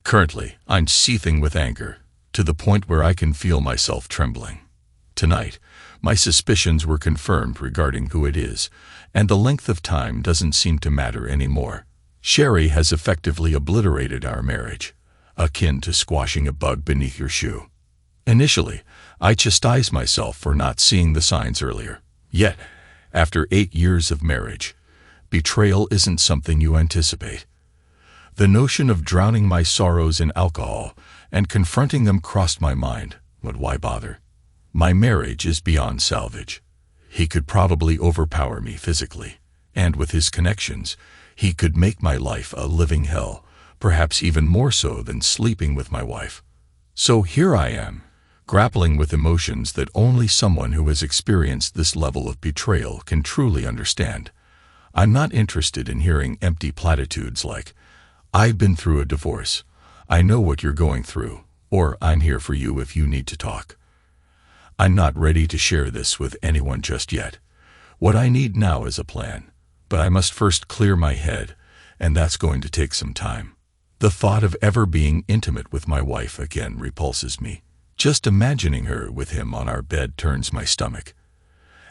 Currently, I'm seething with anger, to the point where I can feel myself trembling. Tonight, my suspicions were confirmed regarding who it is, and the length of time doesn't seem to matter anymore. Sherry has effectively obliterated our marriage, akin to squashing a bug beneath your shoe. Initially, I chastised myself for not seeing the signs earlier. Yet, after 8 years of marriage, betrayal isn't something you anticipate. The notion of drowning my sorrows in alcohol and confronting them crossed my mind, but why bother? My marriage is beyond salvage. He could probably overpower me physically, and with his connections, he could make my life a living hell, perhaps even more so than sleeping with my wife. So here I am, grappling with emotions that only someone who has experienced this level of betrayal can truly understand. I'm not interested in hearing empty platitudes like, "I've been through a divorce, I know what you're going through," or "I'm here for you if you need to talk." I'm not ready to share this with anyone just yet. What I need now is a plan, but I must first clear my head, and that's going to take some time. The thought of ever being intimate with my wife again repulses me. Just imagining her with him on our bed turns my stomach.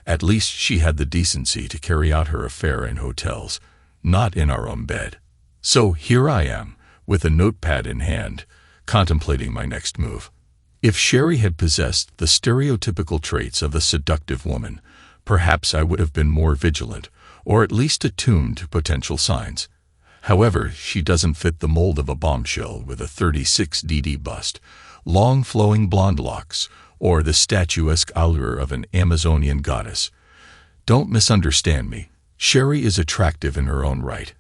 At least she had the decency to carry out her affair in hotels, not in our own bed. So here I am, with a notepad in hand, contemplating my next move. If Sherry had possessed the stereotypical traits of a seductive woman, perhaps I would have been more vigilant, or at least attuned to potential signs. However, she doesn't fit the mold of a bombshell with a 36DD bust, long flowing blonde locks, or the statuesque allure of an Amazonian goddess. Don't misunderstand me. Sherry is attractive in her own right.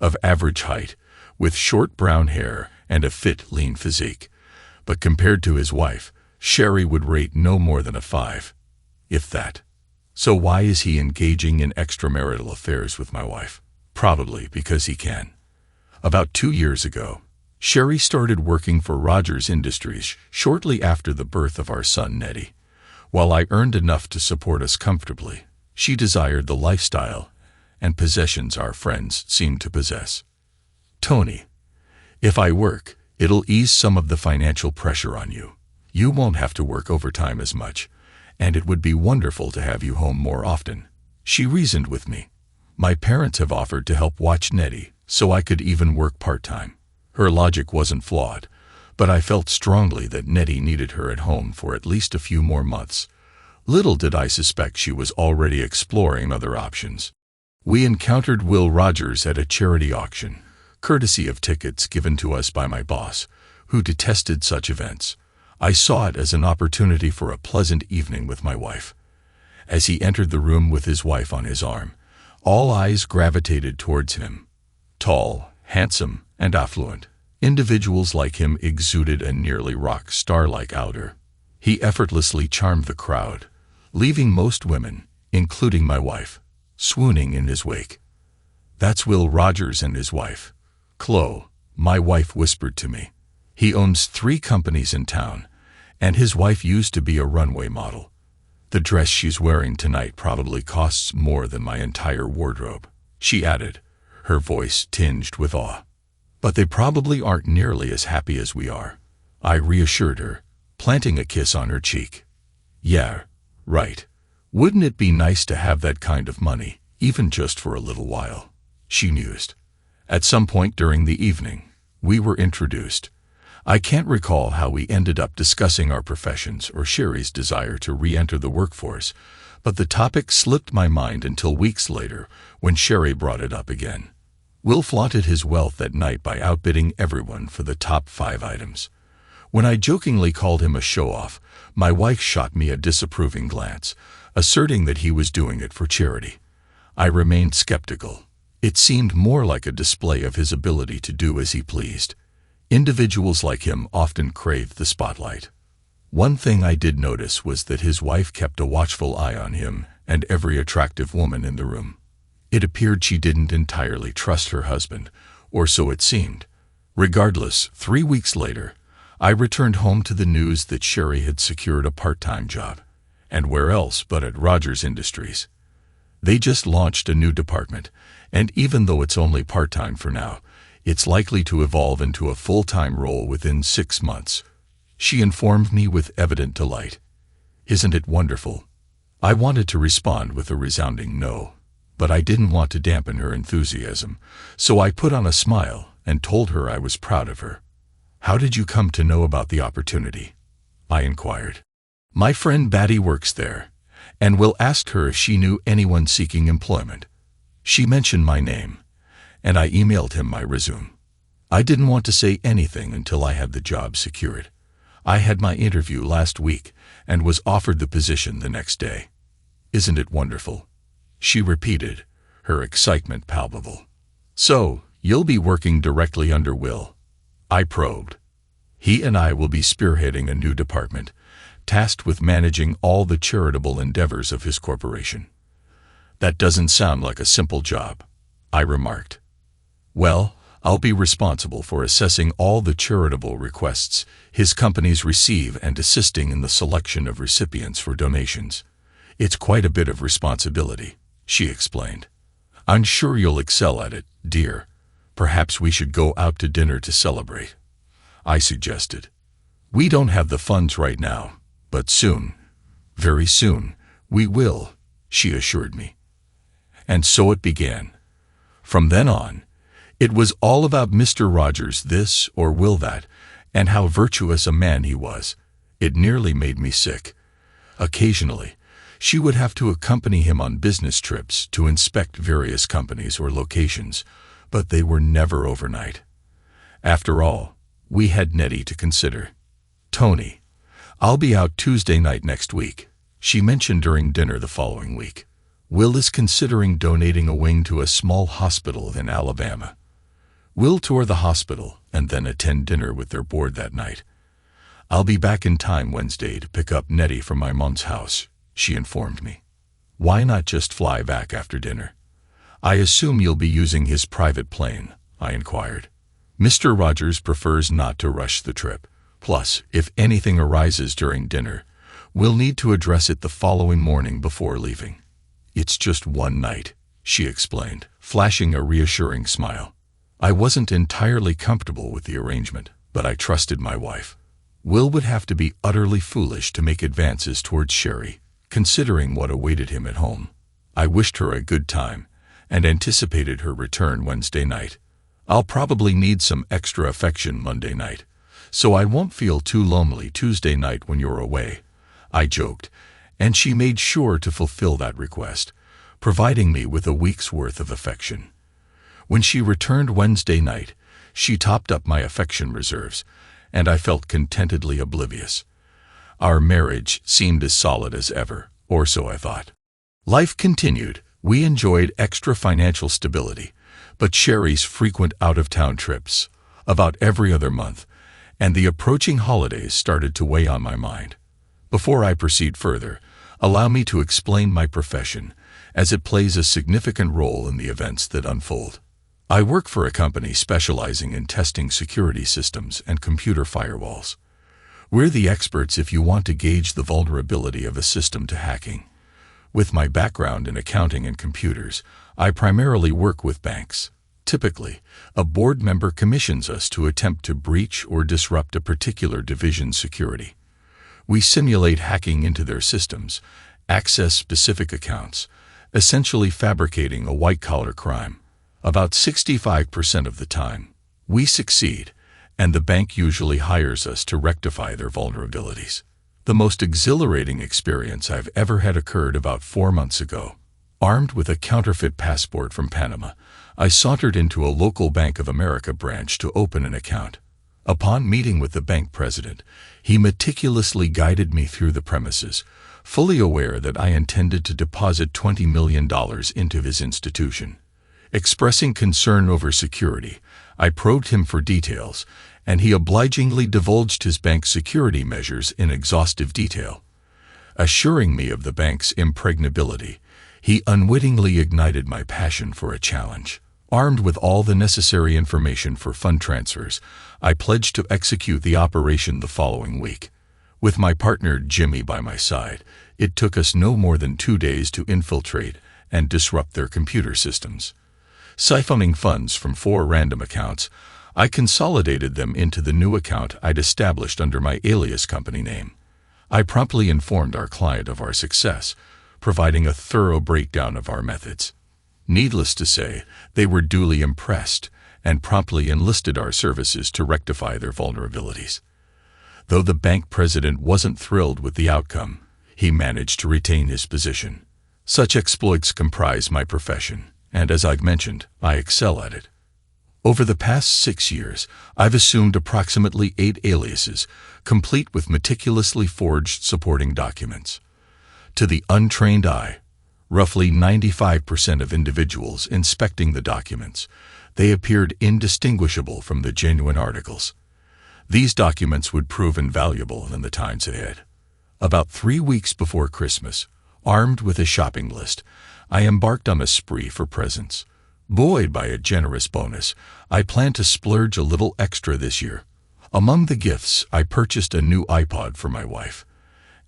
Of average height, with short brown hair and a fit, lean physique. But compared to his wife, Sherry would rate no more than a 5, if that. So why is he engaging in extramarital affairs with my wife? Probably because he can. About 2 years ago, Sherry started working for Rogers Industries shortly after the birth of our son Nettie. While I earned enough to support us comfortably, she desired the lifestyle and possessions our friends seem to possess. "Tony, if I work, it'll ease some of the financial pressure on you. You won't have to work overtime as much, and it would be wonderful to have you home more often," she reasoned with me. My parents have offered to help watch Nettie, so I could even work part-time. Her logic wasn't flawed, but I felt strongly that Nettie needed her at home for at least a few more months. Little did I suspect she was already exploring other options. We encountered Will Rogers at a charity auction, courtesy of tickets given to us by my boss, who detested such events. I saw it as an opportunity for a pleasant evening with my wife. As he entered the room with his wife on his arm, all eyes gravitated towards him. Tall, handsome, and affluent, individuals like him exuded a nearly rock star-like odor. He effortlessly charmed the crowd, leaving most women, including my wife, swooning in his wake. "That's Will Rogers and his wife, Chloe," my wife whispered to me. "He owns 3 companies in town, and his wife used to be a runway model. The dress she's wearing tonight probably costs more than my entire wardrobe," she added, her voice tinged with awe. "But they probably aren't nearly as happy as we are," I reassured her, planting a kiss on her cheek. "Yeah, right. Wouldn't it be nice to have that kind of money, even just for a little while?" she mused. At some point during the evening, we were introduced. I can't recall how we ended up discussing our professions or Sherry's desire to re-enter the workforce, but the topic slipped my mind until weeks later when Sherry brought it up again. Will flaunted his wealth that night by outbidding everyone for the top 5 items. When I jokingly called him a show-off, my wife shot me a disapproving glance, asserting that he was doing it for charity. I remained skeptical. It seemed more like a display of his ability to do as he pleased. Individuals like him often craved the spotlight. One thing I did notice was that his wife kept a watchful eye on him and every attractive woman in the room. It appeared she didn't entirely trust her husband, or so it seemed. Regardless, 3 weeks later, I returned home to the news that Sherry had secured a part-time job. And where else but at Rogers Industries? They just launched a new department, and even though it's only part-time for now, It's likely to evolve into a full-time role within 6 months. She informed me with evident delight. Isn't it wonderful? I wanted to respond with a resounding no, but I didn't want to dampen her enthusiasm, so I put on a smile and told her I was proud of her. How did you come to know about the opportunity? I inquired. My friend Batty works there, and Will asked her if she knew anyone seeking employment. She mentioned my name, and I emailed him my resume. I didn't want to say anything until I had the job secured. I had my interview last week and was offered the position the next day. Isn't it wonderful? She repeated, her excitement palpable. So, you'll be working directly under Will? I probed. He and I will be spearheading a new department, tasked with managing all the charitable endeavors of his corporation. That doesn't sound like a simple job, I remarked. Well, I'll be responsible for assessing all the charitable requests his companies receive and assisting in the selection of recipients for donations. It's quite a bit of responsibility, she explained. I'm sure you'll excel at it, dear. Perhaps we should go out to dinner to celebrate, I suggested. We don't have the funds right now, but soon, very soon, we will, she assured me. And so it began. From then on, it was all about Mr. Rogers this or Will that, and how virtuous a man he was. It nearly made me sick. Occasionally, she would have to accompany him on business trips to inspect various companies or locations, but they were never overnight. After all, we had Nettie to consider. Tony, I'll be out Tuesday night next week, she mentioned during dinner the following week. Will is considering donating a wing to a small hospital in Alabama. We'll tour the hospital and then attend dinner with their board that night. I'll be back in time Wednesday to pick up Nettie from my mom's house, she informed me. Why not just fly back after dinner? I assume you'll be using his private plane, I inquired. Mr. Rogers prefers not to rush the trip. Plus, if anything arises during dinner, we'll need to address it the following morning before leaving. It's just one night, she explained, flashing a reassuring smile. I wasn't entirely comfortable with the arrangement, but I trusted my wife. Will would have to be utterly foolish to make advances towards Sherry, considering what awaited him at home. I wished her a good time, and anticipated her return Wednesday night. I'll probably need some extra affection Monday night, so I won't feel too lonely Tuesday night when you're away, I joked, and she made sure to fulfill that request, providing me with a week's worth of affection. When she returned Wednesday night, she topped up my affection reserves, and I felt contentedly oblivious. Our marriage seemed as solid as ever, or so I thought. Life continued. We enjoyed extra financial stability, but Sherry's frequent out-of-town trips, about every other month, and the approaching holidays started to weigh on my mind. Before I proceed further, allow me to explain my profession, as it plays a significant role in the events that unfold. I work for a company specializing in testing security systems and computer firewalls. We're the experts if you want to gauge the vulnerability of a system to hacking. With my background in accounting and computers, I primarily work with banks. Typically, a board member commissions us to attempt to breach or disrupt a particular division's security. We simulate hacking into their systems, access specific accounts, essentially fabricating a white-collar crime. About 65% of the time, we succeed, and the bank usually hires us to rectify their vulnerabilities. The most exhilarating experience I've ever had occurred about 4 months ago. Armed with a counterfeit passport from Panama, I sauntered into a local Bank of America branch to open an account. Upon meeting with the bank president, he meticulously guided me through the premises, fully aware that I intended to deposit $20 million into his institution. Expressing concern over security, I probed him for details, and he obligingly divulged his bank's security measures in exhaustive detail. Assuring me of the bank's impregnability, he unwittingly ignited my passion for a challenge. Armed with all the necessary information for fund transfers, I pledged to execute the operation the following week. With my partner Jimmy by my side, it took us no more than 2 days to infiltrate and disrupt their computer systems. Siphoning funds from 4 random accounts, I consolidated them into the new account I'd established under my alias company name. I promptly informed our client of our success, providing a thorough breakdown of our methods. Needless to say, they were duly impressed and promptly enlisted our services to rectify their vulnerabilities. Though the bank president wasn't thrilled with the outcome, he managed to retain his position. Such exploits comprise my profession, and as I've mentioned, I excel at it. Over the past 6 years, I've assumed approximately 8 aliases, complete with meticulously forged supporting documents. To the untrained eye, roughly 95% of individuals inspecting the documents, they appeared indistinguishable from the genuine articles. These documents would prove invaluable in the times ahead. About 3 weeks before Christmas, armed with a shopping list, I embarked on a spree for presents. Buoyed by a generous bonus, I plan to splurge a little extra this year. Among the gifts, I purchased a new iPod for my wife,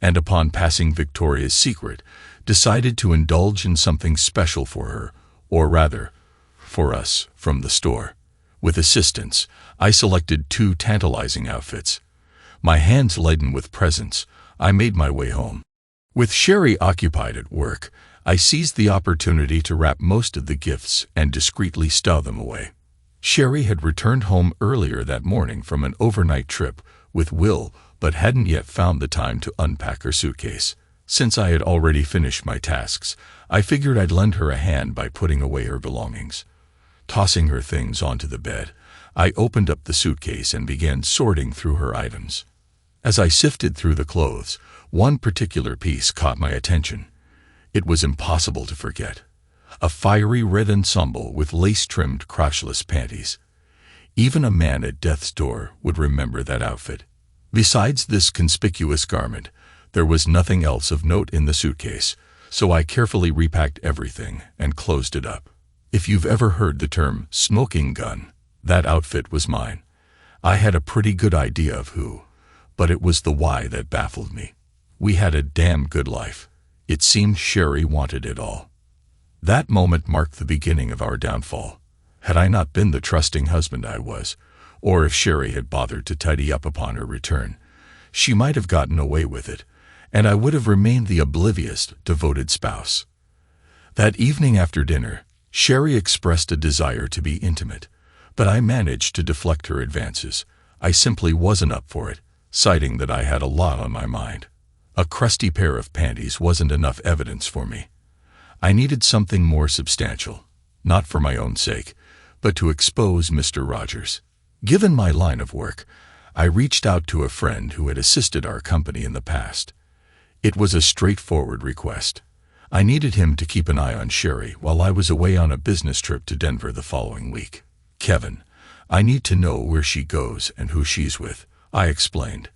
and upon passing Victoria's Secret, decided to indulge in something special for her, or rather, for us, from the store. With assistance, I selected 2 tantalizing outfits. My hands laden with presents, I made my way home. With Sherry occupied at work, I seized the opportunity to wrap most of the gifts and discreetly stow them away. Sherry had returned home earlier that morning from an overnight trip with Will, but hadn't yet found the time to unpack her suitcase. Since I had already finished my tasks, I figured I'd lend her a hand by putting away her belongings. Tossing her things onto the bed, I opened up the suitcase and began sorting through her items. As I sifted through the clothes, one particular piece caught my attention. It was impossible to forget. A fiery red ensemble with lace-trimmed crotchless panties. Even a man at death's door would remember that outfit. Besides this conspicuous garment, there was nothing else of note in the suitcase, so I carefully repacked everything and closed it up. If you've ever heard the term smoking gun, that outfit was mine. I had a pretty good idea of who, but it was the why that baffled me. We had a damn good life. It seemed Sherry wanted it all. That moment marked the beginning of our downfall. Had I not been the trusting husband I was, or if Sherry had bothered to tidy up upon her return, she might have gotten away with it, and I would have remained the oblivious, devoted spouse. That evening after dinner, Sherry expressed a desire to be intimate, but I managed to deflect her advances. I simply wasn't up for it, citing that I had a lot on my mind. A crusty pair of panties wasn't enough evidence for me. I needed something more substantial, not for my own sake, but to expose Mr. Rogers. Given my line of work, I reached out to a friend who had assisted our company in the past. It was a straightforward request. I needed him to keep an eye on Sherry while I was away on a business trip to Denver the following week. "Kevin, I need to know where she goes and who she's with," I explained.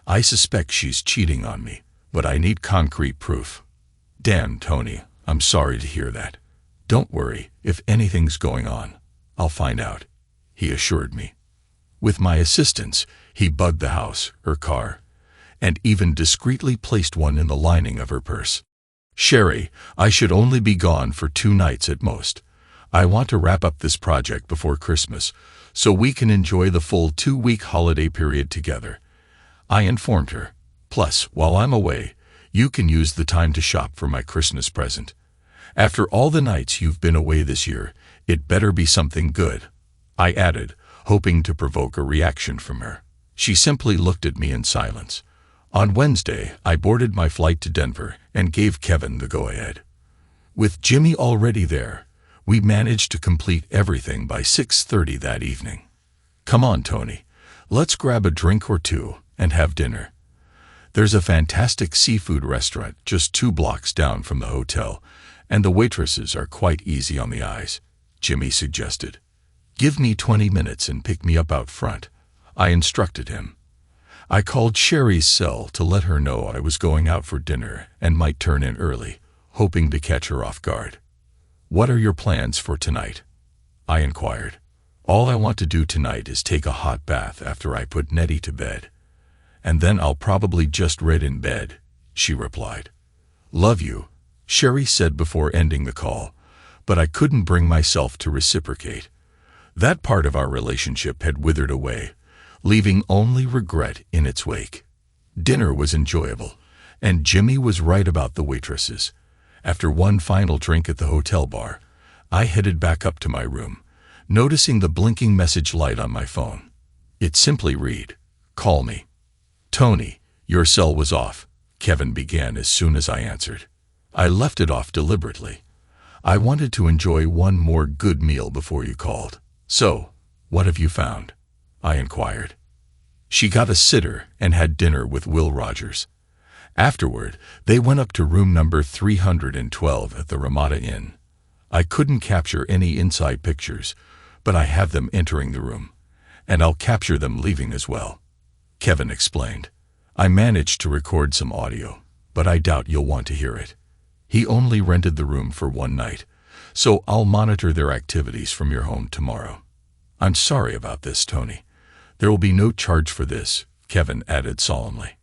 "I suspect she's cheating on me, but I need concrete proof." "Damn, Tony, I'm sorry to hear that. Don't worry, if anything's going on, I'll find out," he assured me. With my assistance, he bugged the house, her car, and even discreetly placed one in the lining of her purse. "Sherry, I should only be gone for 2 nights at most. I want to wrap up this project before Christmas, so we can enjoy the full 2-week holiday period together," I informed her. "Plus, while I'm away, you can use the time to shop for my Christmas present. After all the nights you've been away this year, it better be something good," I added, hoping to provoke a reaction from her. She simply looked at me in silence. On Wednesday, I boarded my flight to Denver and gave Kevin the go-ahead. With Jimmy already there, we managed to complete everything by 6:30 that evening. "Come on, Tony, let's grab a drink or 2 and have dinner. There's a fantastic seafood restaurant just 2 blocks down from the hotel, and the waitresses are quite easy on the eyes," Jimmy suggested. "Give me 20 minutes and pick me up out front," I instructed him. I called Sherry's cell to let her know I was going out for dinner and might turn in early, hoping to catch her off guard. "What are your plans for tonight?" I inquired. "All I want to do tonight is take a hot bath after I put Nettie to bed, and then I'll probably just read in bed," she replied. "Love you," Sherry said before ending the call, but I couldn't bring myself to reciprocate. That part of our relationship had withered away, leaving only regret in its wake. Dinner was enjoyable, and Jimmy was right about the waitresses. After one final drink at the hotel bar, I headed back up to my room, noticing the blinking message light on my phone. It simply read, "Call me." "Tony, your cell was off," Kevin began as soon as I answered. I left it off deliberately. I wanted to enjoy one more good meal before you called. "So, what have you found?" I inquired. "She got a sitter and had dinner with Will Rogers. Afterward, they went up to room number 312 at the Ramada Inn. I couldn't capture any inside pictures, but I have them entering the room, and I'll capture them leaving as well," Kevin explained. "I managed to record some audio, but I doubt you'll want to hear it. He only rented the room for one night, so I'll monitor their activities from your home tomorrow." "I'm sorry about this, Tony. There will be no charge for this," Kevin added solemnly.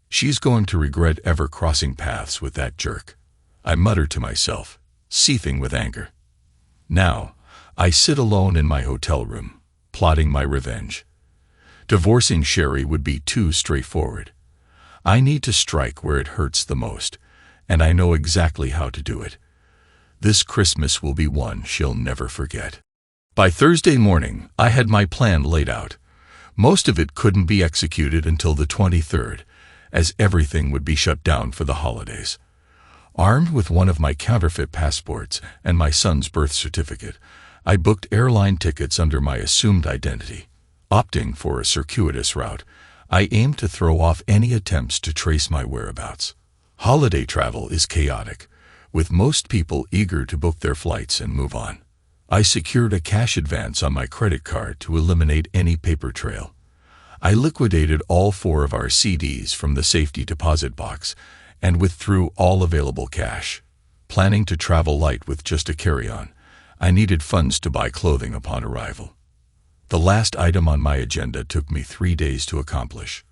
"She's going to regret ever crossing paths with that jerk," I muttered to myself, seething with anger. Now, I sit alone in my hotel room, plotting my revenge. Divorcing Sherry would be too straightforward. I need to strike where it hurts the most, and I know exactly how to do it. This Christmas will be one she'll never forget. By Thursday morning, I had my plan laid out. Most of it couldn't be executed until the 23rd, as everything would be shut down for the holidays. Armed with one of my counterfeit passports and my son's birth certificate, I booked airline tickets under my assumed identity. Opting for a circuitous route, I aimed to throw off any attempts to trace my whereabouts. Holiday travel is chaotic, with most people eager to book their flights and move on. I secured a cash advance on my credit card to eliminate any paper trail. I liquidated all 4 of our CDs from the safety deposit box and withdrew all available cash. Planning to travel light with just a carry-on, I needed funds to buy clothing upon arrival. The last item on my agenda took me 3 days to accomplish.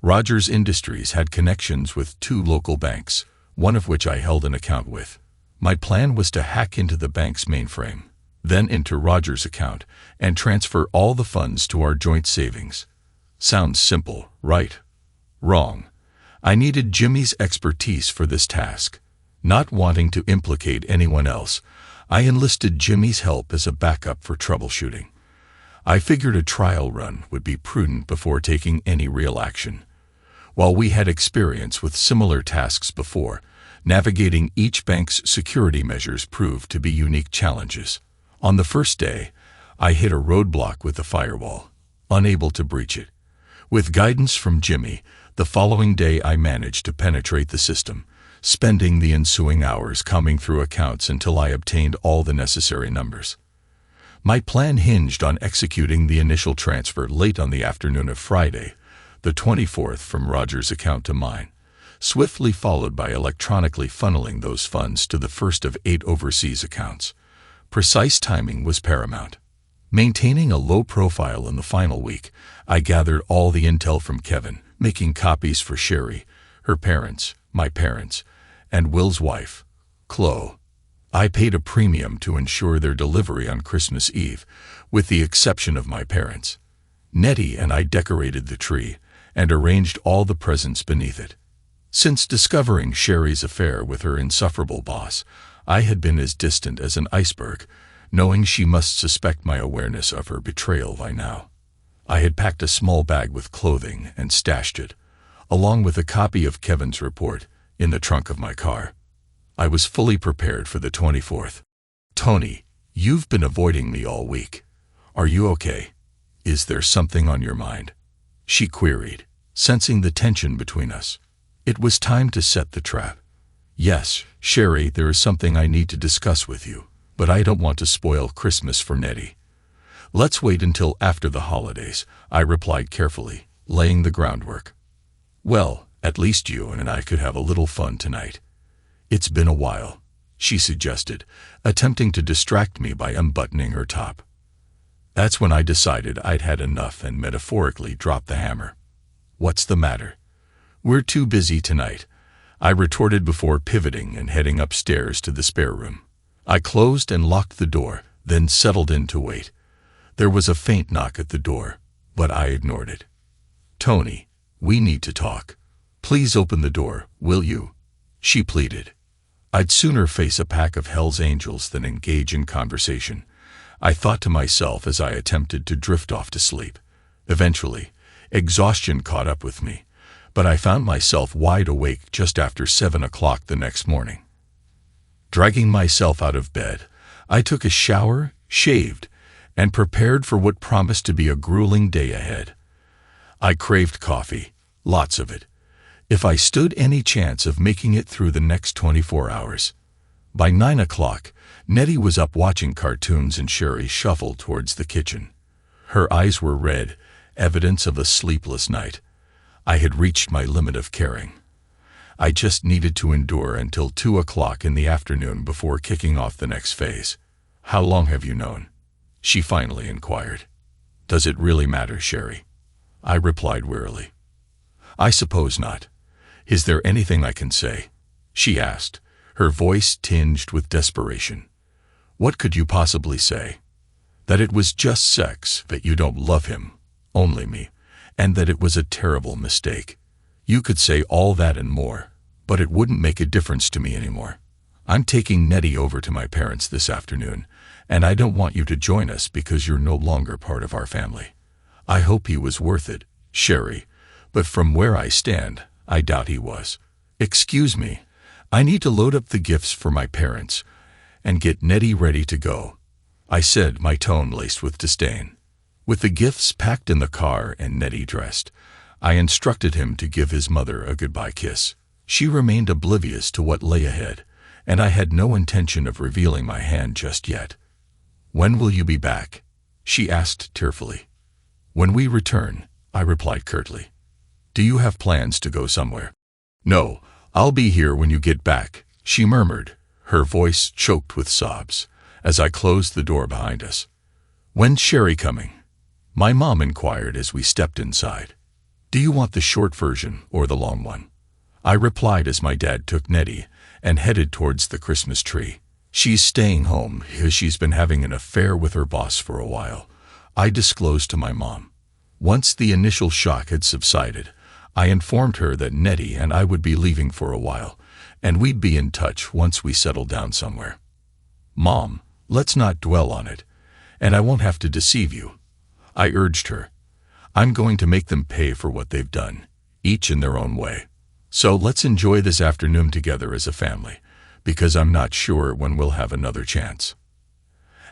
Rogers Industries had connections with 2 local banks, one of which I held an account with. My plan was to hack into the bank's mainframe, then into Rogers' account, and transfer all the funds to our joint savings. Sounds simple, right? Wrong. I needed Jimmy's expertise for this task. Not wanting to implicate anyone else, I enlisted Jimmy's help as a backup for troubleshooting. I figured a trial run would be prudent before taking any real action. While we had experience with similar tasks before, navigating each bank's security measures proved to be unique challenges. On the first day, I hit a roadblock with the firewall, unable to breach it. With guidance from Jimmy, the following day I managed to penetrate the system, spending the ensuing hours combing through accounts until I obtained all the necessary numbers. My plan hinged on executing the initial transfer late on the afternoon of Friday, the 24th, from Rogers' account to mine, swiftly followed by electronically funneling those funds to the first of 8 overseas accounts. Precise timing was paramount. Maintaining a low profile in the final week, I gathered all the intel from Kevin, making copies for Sherry, her parents, my parents, and Will's wife, Chloe. I paid a premium to ensure their delivery on Christmas Eve, with the exception of my parents. Nettie and I decorated the tree and arranged all the presents beneath it. Since discovering Sherry's affair with her insufferable boss, I had been as distant as an iceberg, knowing she must suspect my awareness of her betrayal by now. I had packed a small bag with clothing and stashed it, along with a copy of Kevin's report, in the trunk of my car. I was fully prepared for the 24th. "Tony, you've been avoiding me all week. Are you okay? Is there something on your mind?" she queried, sensing the tension between us. It was time to set the trap. "Yes, Sherry, there is something I need to discuss with you, but I don't want to spoil Christmas for Nettie. Let's wait until after the holidays," I replied carefully, laying the groundwork. "Well, at least you and I could have a little fun tonight. It's been a while," she suggested, attempting to distract me by unbuttoning her top. That's when I decided I'd had enough and metaphorically dropped the hammer. "What's the matter?" "We're too busy tonight," I retorted before pivoting and heading upstairs to the spare room. I closed and locked the door, then settled in to wait. There was a faint knock at the door, but I ignored it. "Tony, we need to talk. Please open the door, will you?" she pleaded. I'd sooner face a pack of Hell's Angels than engage in conversation, I thought to myself as I attempted to drift off to sleep. Eventually, exhaustion caught up with me, but I found myself wide awake just after 7 o'clock the next morning. Dragging myself out of bed, I took a shower, shaved, and prepared for what promised to be a grueling day ahead. I craved coffee, lots of it, if I stood any chance of making it through the next 24 hours. By 9 o'clock, Nettie was up watching cartoons and Sherry shuffled towards the kitchen. Her eyes were red, evidence of a sleepless night. I had reached my limit of caring. I just needed to endure until 2 o'clock in the afternoon before kicking off the next phase. "How long have you known?" she finally inquired. "Does it really matter, Sherry?" I replied wearily. "I suppose not. Is there anything I can say?" she asked, her voice tinged with desperation. "What could you possibly say? That it was just sex, that you don't love him, only me, and that it was a terrible mistake. You could say all that and more, but it wouldn't make a difference to me anymore. I'm taking Nettie over to my parents this afternoon, and I don't want you to join us because you're no longer part of our family. I hope he was worth it, Sherry, but from where I stand, I doubt he was. Excuse me, I need to load up the gifts for my parents and get Nettie ready to go," I said, my tone laced with disdain. With the gifts packed in the car and Nettie dressed, I instructed him to give his mother a goodbye kiss. She remained oblivious to what lay ahead, and I had no intention of revealing my hand just yet. "When will you be back?" she asked tearfully. "When we return," I replied curtly. "Do you have plans to go somewhere?" "No, I'll be here when you get back," she murmured, her voice choked with sobs, as I closed the door behind us. "When's Sherry coming?" my mom inquired as we stepped inside. "Do you want the short version or the long one?" I replied as my dad took Nettie and headed towards the Christmas tree. "She's staying home because she's been having an affair with her boss for a while," I disclosed to my mom. Once the initial shock had subsided, I informed her that Nettie and I would be leaving for a while, and we'd be in touch once we settled down somewhere. "Mom, let's not dwell on it, and I won't have to deceive you," I urged her. "I'm going to make them pay for what they've done, each in their own way. So let's enjoy this afternoon together as a family, because I'm not sure when we'll have another chance."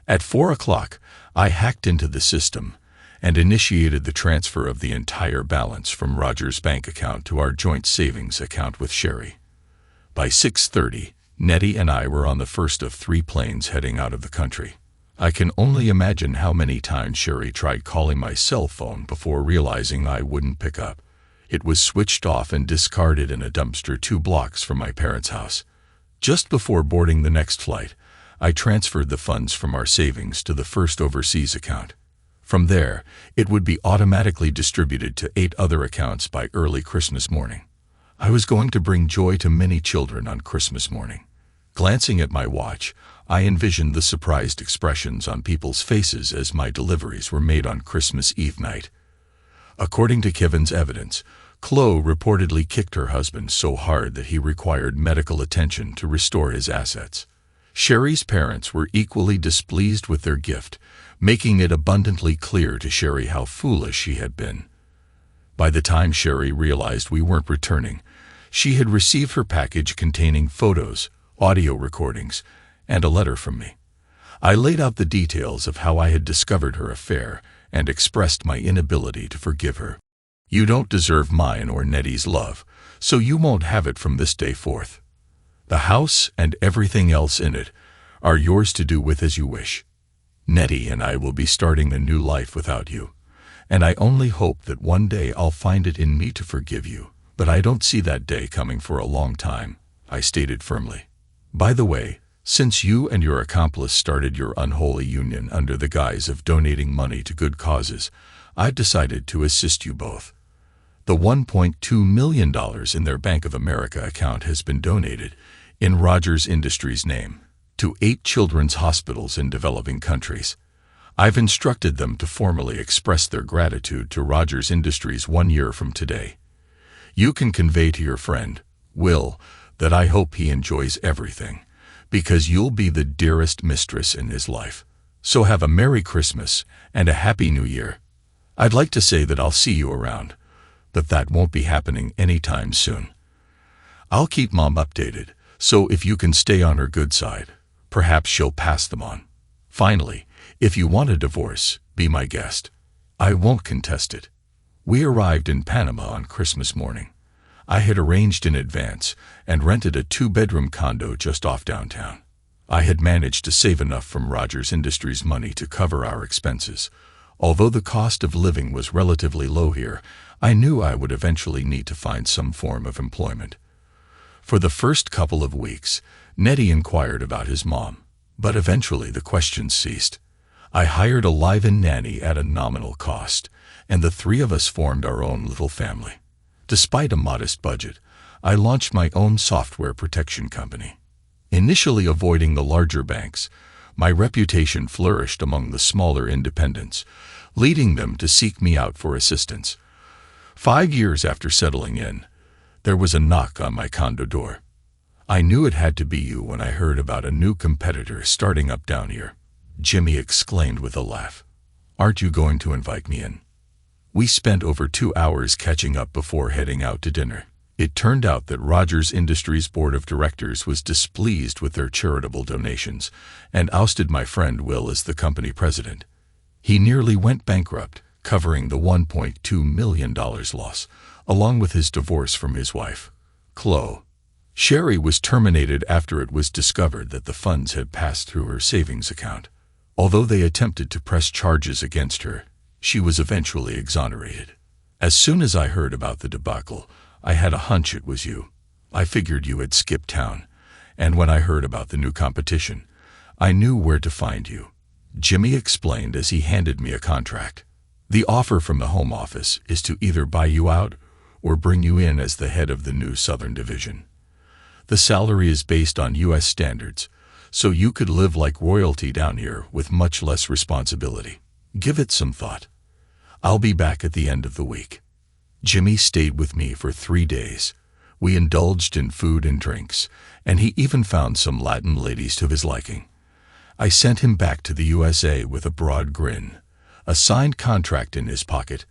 At 4 o'clock, I hacked into the system and initiated the transfer of the entire balance from Roger's bank account to our joint savings account with Sherry. By 6:30, Nettie and I were on the first of 3 planes heading out of the country. I can only imagine how many times Sherry tried calling my cell phone before realizing I wouldn't pick up. It was switched off and discarded in a dumpster 2 blocks from my parents' house. Just before boarding the next flight, I transferred the funds from our savings to the first overseas account. From there, it would be automatically distributed to 8 other accounts by early Christmas morning. I was going to bring joy to many children on Christmas morning. Glancing at my watch, I envisioned the surprised expressions on people's faces as my deliveries were made on Christmas Eve night. According to Kevin's evidence, Chloe reportedly kicked her husband so hard that he required medical attention to restore his assets. Sherry's parents were equally displeased with their gift, making it abundantly clear to Sherry how foolish she had been. By the time Sherry realized we weren't returning, she had received her package containing photos, audio recordings, and a letter from me. I laid out the details of how I had discovered her affair and expressed my inability to forgive her. "You don't deserve mine or Nettie's love, so you won't have it from this day forth. The house and everything else in it are yours to do with as you wish. Nettie and I will be starting a new life without you, and I only hope that one day I'll find it in me to forgive you, but I don't see that day coming for a long time," I stated firmly. "By the way, since you and your accomplice started your unholy union under the guise of donating money to good causes, I've decided to assist you both. The $1.2 million in their Bank of America account has been donated, in Rogers Industries' name, to 8 children's hospitals in developing countries. I've instructed them to formally express their gratitude to Rogers Industries 1 year from today. You can convey to your friend, Will, that I hope he enjoys everything, because you'll be the dearest mistress in his life. So have a Merry Christmas and a Happy New Year. I'd like to say that I'll see you around, but that won't be happening anytime soon. I'll keep Mom updated, so if you can stay on her good side, perhaps she'll pass them on. Finally, if you want a divorce, be my guest. I won't contest it. We arrived in Panama on Christmas morning. I had arranged in advance and rented a 2-bedroom condo just off downtown. I had managed to save enough from Rogers Industries money to cover our expenses. Although the cost of living was relatively low here, I knew I would eventually need to find some form of employment. For the first couple of weeks, Nettie inquired about his mom, but eventually the questions ceased. I hired a live-in nanny at a nominal cost, and the 3 of us formed our own little family. Despite a modest budget, I launched my own software protection company. Initially avoiding the larger banks, my reputation flourished among the smaller independents, leading them to seek me out for assistance. 5 years after settling in, there was a knock on my condo door. I knew it had to be you when I heard about a new competitor starting up down here. Jimmy exclaimed with a laugh. Aren't you going to invite me in? We spent over 2 hours catching up before heading out to dinner. It turned out that Rogers Industries' board of directors was displeased with their charitable donations and ousted my friend Will as the company president. He nearly went bankrupt, covering the $1.2 million loss, along with his divorce from his wife, Chloe. Sherry was terminated after it was discovered that the funds had passed through her savings account. Although they attempted to press charges against her, she was eventually exonerated. As soon as I heard about the debacle, I had a hunch it was you. I figured you had skipped town, and when I heard about the new competition, I knew where to find you. Jimmy explained as he handed me a contract. The offer from the home office is to either buy you out or bring you in as the head of the new Southern Division. The salary is based on U.S. standards, so you could live like royalty down here with much less responsibility. Give it some thought. I'll be back at the end of the week. Jimmy stayed with me for 3 days. We indulged in food and drinks, and he even found some Latin ladies to his liking. I sent him back to the USA with a broad grin, a signed contract in his pocket,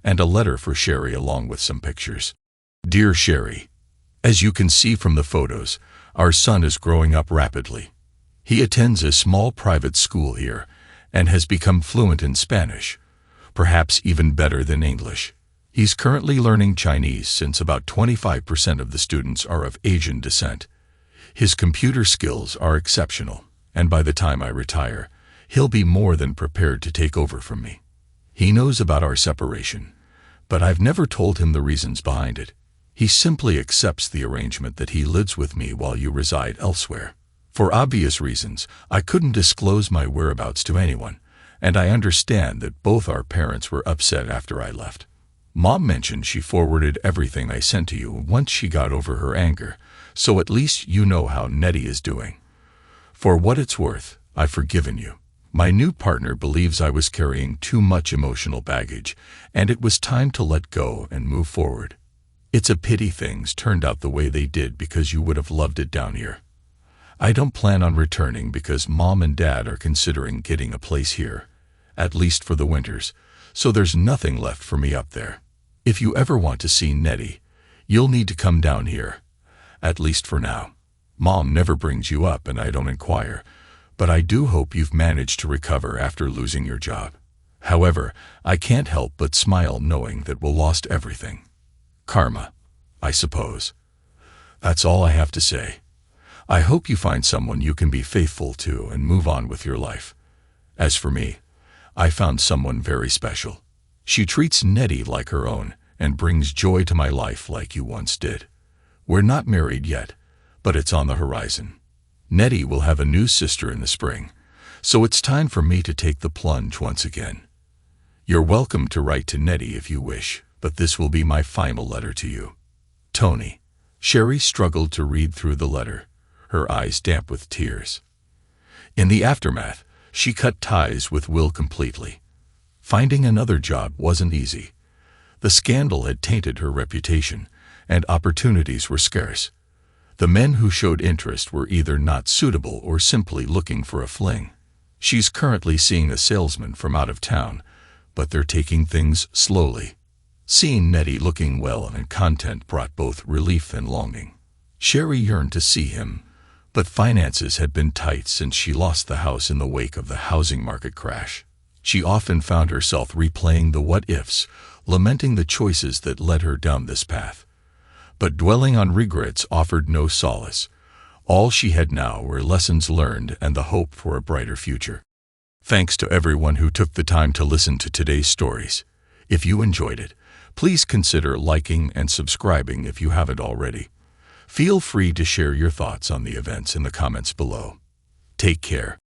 and a letter for Sherry along with some pictures. Dear Sherry, as you can see from the photos, our son is growing up rapidly. He attends a small private school here and has become fluent in Spanish, perhaps even better than English. He's currently learning Chinese since about 25% of the students are of Asian descent. His computer skills are exceptional, and by the time I retire, he'll be more than prepared to take over from me. He knows about our separation, but I've never told him the reasons behind it. He simply accepts the arrangement that he lives with me while you reside elsewhere. For obvious reasons, I couldn't disclose my whereabouts to anyone, and I understand that both our parents were upset after I left. Mom mentioned she forwarded everything I sent to you once she got over her anger, so at least you know how Nettie is doing. For what it's worth, I've forgiven you. My new partner believes I was carrying too much emotional baggage, and it was time to let go and move forward. It's a pity things turned out the way they did because you would have loved it down here. I don't plan on returning because Mom and Dad are considering getting a place here, at least for the winters, so there's nothing left for me up there. If you ever want to see Nettie, you'll need to come down here, at least for now. Mom never brings you up and I don't inquire, but I do hope you've managed to recover after losing your job. However, I can't help but smile knowing that we'll lost everything. Karma, I suppose. That's all I have to say. I hope you find someone you can be faithful to and move on with your life. As for me, I found someone very special. She treats Nettie like her own and brings joy to my life like you once did. We're not married yet, but it's on the horizon. Nettie will have a new sister in the spring, so it's time for me to take the plunge once again. You're welcome to write to Nettie if you wish, but this will be my final letter to you. Tony. Sherry struggled to read through the letter, her eyes damp with tears. In the aftermath, she cut ties with Will completely. Finding another job wasn't easy. The scandal had tainted her reputation, and opportunities were scarce. The men who showed interest were either not suitable or simply looking for a fling. She's currently seeing a salesman from out of town, but they're taking things slowly. Seeing Nettie looking well and content brought both relief and longing. Sherry yearned to see him, but finances had been tight since she lost the house in the wake of the housing market crash. She often found herself replaying the what-ifs, lamenting the choices that led her down this path. But dwelling on regrets offered no solace. All she had now were lessons learned and the hope for a brighter future. Thanks to everyone who took the time to listen to today's stories. If you enjoyed it, please consider liking and subscribing if you haven't already. Feel free to share your thoughts on the events in the comments below. Take care.